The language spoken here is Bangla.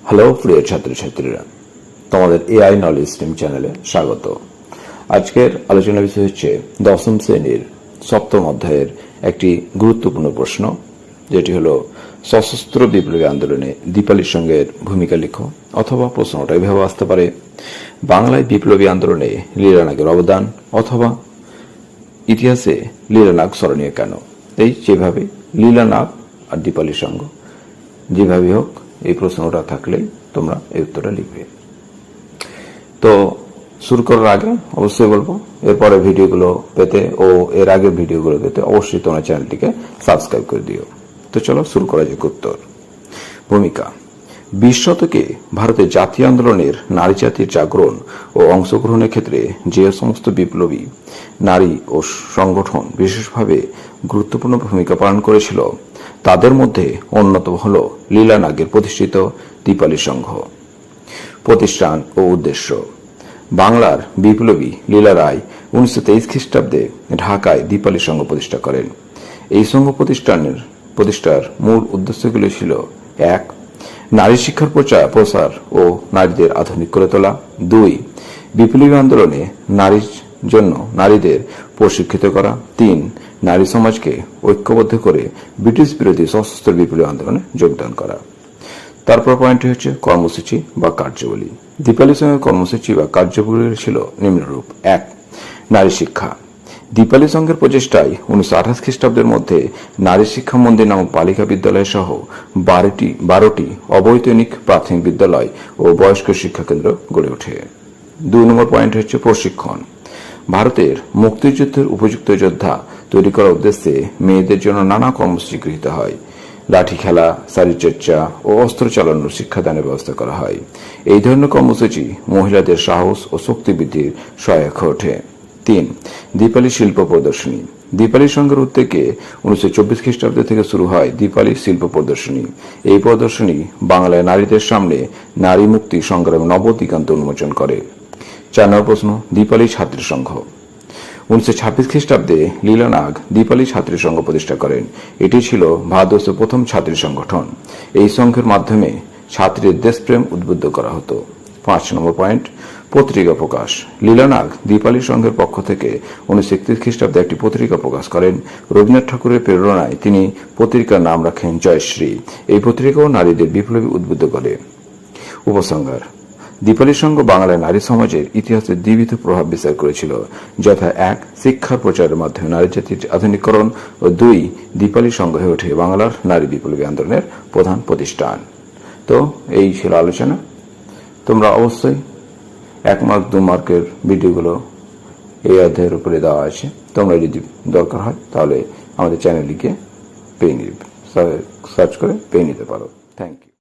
হ্যালো প্রিয় ছাত্রছাত্রীরা, তোমাদের এআই নলেজ স্ট্রিম চ্যানেলে স্বাগত। আজকের আলোচনা বিষয় হচ্ছে দশম শ্রেণীর সপ্তম অধ্যায়ের একটি গুরুত্বপূর্ণ প্রশ্ন, যেটি হলো সশস্ত্র বিপ্লবী আন্দোলনে দীপালি সঙ্গের ভূমিকা লিখো। অথবা প্রশ্নটা এভাবে আসতে পারে, বাংলায় বিপ্লবী আন্দোলনে লীলানাগের অবদান, অথবা ইতিহাসে লীলানাগ স্মরণীয় কেন। এই যেভাবে লীলানাগ আর দীপালি সঙ্গ যেভাবে হোক, এই প্রশ্নটা থাকলে তোমরা এই উত্তরটা লিখবে। তো শুরু করার আগে অবশ্যই বলবো, এরপরে ভিডিওগুলো পেতে ও এর আগের ভিডিওগুলো পেতে অবশ্যই তোমার চ্যানেলটিকে সাবস্ক্রাইব করে দিও। তো চলো শুরু করা যাক। উত্তর: ভূমিকা। 20 শতকে ভারতের জাতীয় আন্দোলনের নারী জাতির জাগরণ ও অংশগ্রহণের ক্ষেত্রে যে সমস্ত বিপ্লবী নারী ও সংগঠন বিশেষভাবে গুরুত্বপূর্ণ ভূমিকা পালন করেছিল, তাদের মধ্যে অন্যতম হল লীলানাগের প্রতিষ্ঠিত দীপালি সংঘ। প্রতিষ্ঠান ও উদ্দেশ্য: বাংলার বিপ্লবী লীলা রায় 1923 খ্রিস্টাব্দে ঢাকায় দীপালি সংঘ প্রতিষ্ঠা করেন। এই সংঘ প্রতিষ্ঠার মূল উদ্দেশ্যগুলি ছিল: 1. নারী শিক্ষার প্রসার ও নারীদের আধুনিক করে তোলা। 2. বিপ্লবী আন্দোলনে নারীদের প্রশিক্ষিত করা। 3. নারী সমাজকে ঐক্যবদ্ধ করে ব্রিটিশ বিরোধী সশস্ত্র বিপ্লবী আন্দোলনে যোগদান করা। তারপর পয়েন্টটি হচ্ছে কর্মসূচি বা কার্যাবলী। দীপালি সংঘের কর্মসূচি বা কার্যাবলী ছিল নিম্নরূপ: 1. নারী শিক্ষা। দীপালি সংঘের প্রচেষ্টায় 1928 খ্রিস্টাব্দের মধ্যে নারী শিক্ষা মন্দির নামক বালিকা বিদ্যালয় সহ 12টি অবৈতনিক প্রাথমিক বিদ্যালয় ও বয়স্ক শিক্ষা কেন্দ্র গড়ে ওঠে। 2 নম্বর পয়েন্ট হচ্ছে প্রশিক্ষণ। ভারতের মুক্তিযুদ্ধের উপযুক্ত যোদ্ধা তৈরি করার উদ্দেশ্যে মেয়েদের জন্য নানা কর্মসূচি গৃহীত হয়। লাঠি খেলা, শারীরচর্চা ও অস্ত্র চালানোর শিক্ষাদানের ব্যবস্থা করা হয়। এই ধরনের কর্মসূচি মহিলাদের সাহস ও শক্তি বৃদ্ধির সহায়ক হয়ে ওঠে। 3. দীপালি শিল্প প্রদর্শনী। দীপালি সংঘের উদ্যোগে 1924 খ্রিস্টাব্দ থেকে শুরু হয় দীপালি শিল্প প্রদর্শনী। এই প্রদর্শনী বাংলায় নারীদের সামনে নারী মুক্তি সংগ্রামে নবদিগন্ত উন্মোচন করে। 4 নম্বর প্রশ্ন: দীপালি ছাত্রী সংঘ। 1926 খ্রিস্টাব্দে লীলানাগ দীপালি ছাত্রী সংঘ প্রতিষ্ঠা করেন। এটি ছিল ভারতবর্ষের প্রথম ছাত্রী সংগঠন। এই সংঘের মাধ্যমে ছাত্রীদের দেশপ্রেম উদ্বুদ্ধ করা হতো। 5 নম্বর পয়েন্ট: পত্রিকা প্রকাশ। লীলানাগ দীপালি সংঘের পক্ষ থেকে 1931 খ্রিস্টাব্দে একটি পত্রিকা প্রকাশ করেন। রবীন্দ্রনাথ ঠাকুরের প্রেরণায় তিনি পত্রিকার নাম রাখেন জয়শ্রী। এই পত্রিকাও নারীদের বিপ্লবী উদ্বুদ্ধ করে। উপসংহার: দীপালি সংঘ বাংলায় নারী সমাজের ইতিহাসে দ্বিবিধ প্রভাব বিস্তার করেছিল, যথা 1. শিক্ষার প্রচারের মাধ্যমে নারী জাতির আধুনিকরণ ও 2. দীপালি সংঘ হয়ে ওঠে বাংলার নারী বিপ্লবী আন্দোলনের প্রধান প্রতিষ্ঠান। তো এই ছিল আলোচনা। তোমরা অবশ্যই 1 মার্ক 2 মার্কের ভিডিওগুলো এই অধ্যায়ের উপরে দেওয়া আছে। তোমরা যদি দরকার হয় তাহলে আমাদের চ্যানেলটিকে সার্চ করে পেয়ে নিতে পারো। Thank you.